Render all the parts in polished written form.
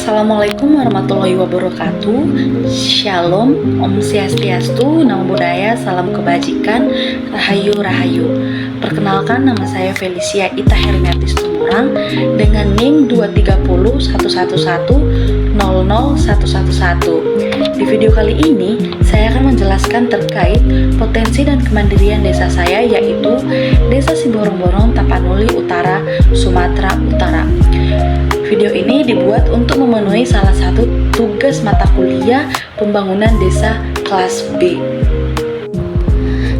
Assalamualaikum warahmatullahi wabarakatuh. Shalom, Om Swastiastu, Namo Buddhaya, Salam Kebajikan, Rahayu Rahayu. Perkenalkan, nama saya Felicia Ita Hermiatis Tumorang dengan NIM 23011000111. Di video kali ini, saya akan menjelaskan terkait potensi dan kemandirian desa saya, yaitu Desa Siborong-Borong, Tapanuli Utara, Sumatera Utara. Video ini dibuat untuk memenuhi salah satu tugas mata kuliah pembangunan desa kelas B.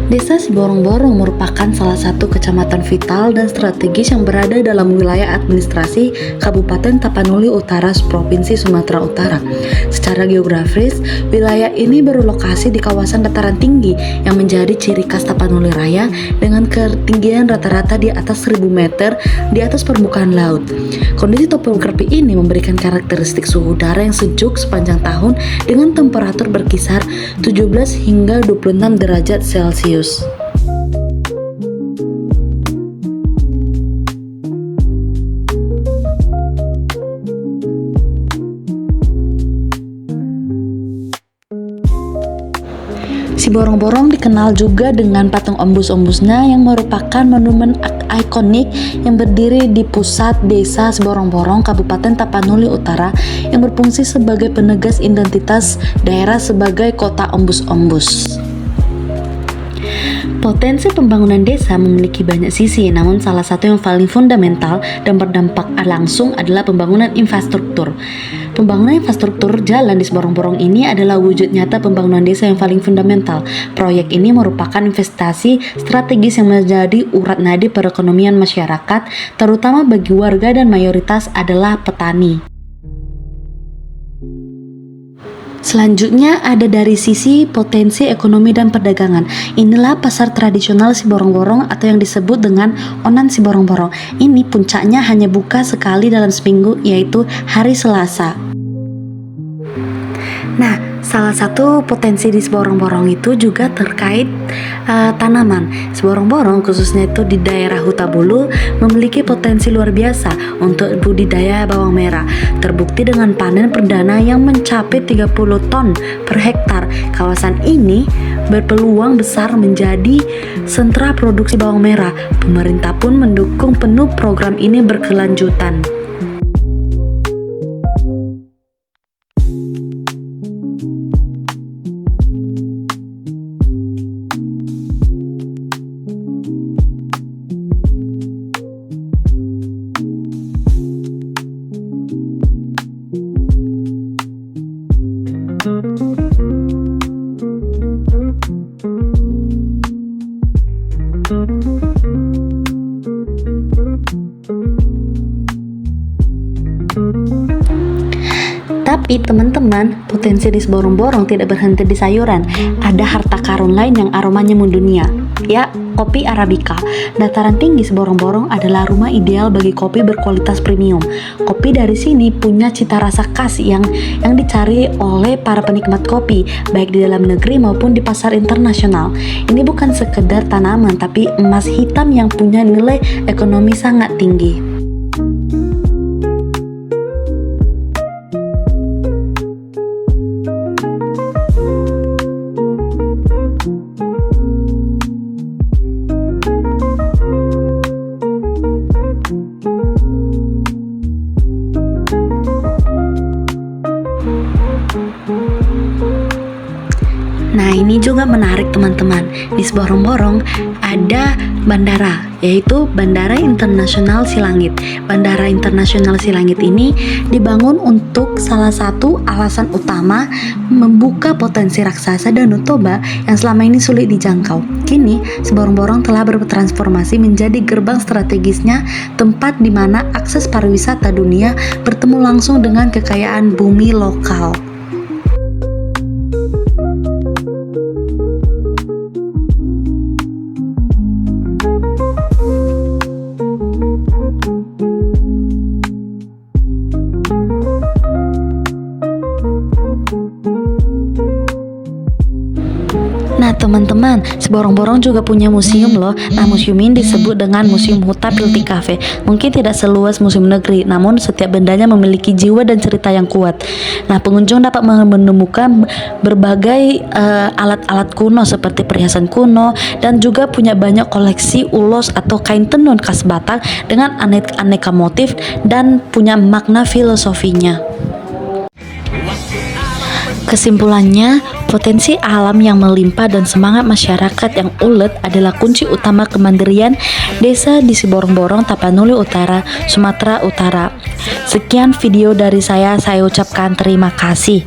Desa Siborong-Borong merupakan salah satu kecamatan vital dan strategis yang berada dalam wilayah administrasi Kabupaten Tapanuli Utara, Provinsi Sumatera Utara. Secara geografis, wilayah ini berlokasi di kawasan dataran tinggi yang menjadi ciri khas Tapanuli Raya dengan ketinggian rata-rata di atas 1000 meter di atas permukaan laut. Kondisi topografi ini memberikan karakteristik suhu udara yang sejuk sepanjang tahun dengan temperatur berkisar 17 hingga 26 derajat Celcius. Siborong-Borong dikenal juga dengan patung ombus-ombusnya yang merupakan monumen ikonik yang berdiri di pusat desa Siborong-Borong, Kabupaten Tapanuli Utara, yang berfungsi sebagai penegas identitas daerah sebagai kota ombus-ombus. Potensi pembangunan desa memiliki banyak sisi, namun salah satu yang paling fundamental dan berdampak langsung adalah pembangunan infrastruktur. Pembangunan infrastruktur jalan di Siborong-Borong ini adalah wujud nyata pembangunan desa yang paling fundamental. Proyek ini merupakan investasi strategis yang menjadi urat nadi perekonomian masyarakat, terutama bagi warga dan mayoritas adalah petani. Selanjutnya ada dari sisi potensi ekonomi dan perdagangan. Inilah pasar tradisional Siborong-Borong atau yang disebut dengan Onan Siborong-Borong. Ini puncaknya hanya buka sekali dalam seminggu, yaitu hari Selasa. Nah, salah satu potensi di Siborong-Borong itu juga terkait tanaman. Siborong-Borong khususnya itu di daerah Hutabulu memiliki potensi luar biasa untuk budidaya bawang merah. Terbukti dengan panen perdana yang mencapai 30 ton per hektar. Kawasan ini berpeluang besar menjadi sentra produksi bawang merah. Pemerintah pun mendukung penuh program ini berkelanjutan. Tapi teman-teman, potensi di Siborong-Borong tidak berhenti di sayuran. Ada harta karun lain yang aromanya mendunia, ya, kopi Arabica. Dataran tinggi Siborong-Borong adalah rumah ideal bagi kopi berkualitas premium. Kopi dari sini punya cita rasa khas yang dicari oleh para penikmat kopi, baik di dalam negeri maupun di pasar internasional. Ini bukan sekedar tanaman, tapi emas hitam yang punya nilai ekonomi sangat tinggi. Nah, ini juga menarik teman-teman. Di Siborong-Borong ada bandara, yaitu Bandara Internasional Silangit. Bandara Internasional Silangit ini dibangun untuk salah satu alasan utama membuka potensi raksasa Danau Toba yang selama ini sulit dijangkau. Kini, Siborong-Borong telah bertransformasi menjadi gerbang strategisnya, tempat di mana akses pariwisata dunia bertemu langsung dengan kekayaan bumi lokal. teman-teman, Siborong-Borong juga punya museum loh. Nah, museum ini disebut dengan Museum Huta Pilti Cafe. Mungkin tidak seluas museum negeri, namun setiap bendanya memiliki jiwa dan cerita yang kuat. Nah, pengunjung dapat menemukan berbagai alat-alat kuno seperti perhiasan kuno, dan juga punya banyak koleksi ulos atau kain tenun khas Batak dengan aneka motif dan punya makna filosofinya. Kesimpulannya, potensi alam yang melimpah dan semangat masyarakat yang ulet adalah kunci utama kemandirian desa di Siborong-Borong, Tapanuli Utara, Sumatera Utara. Sekian video dari saya ucapkan terima kasih.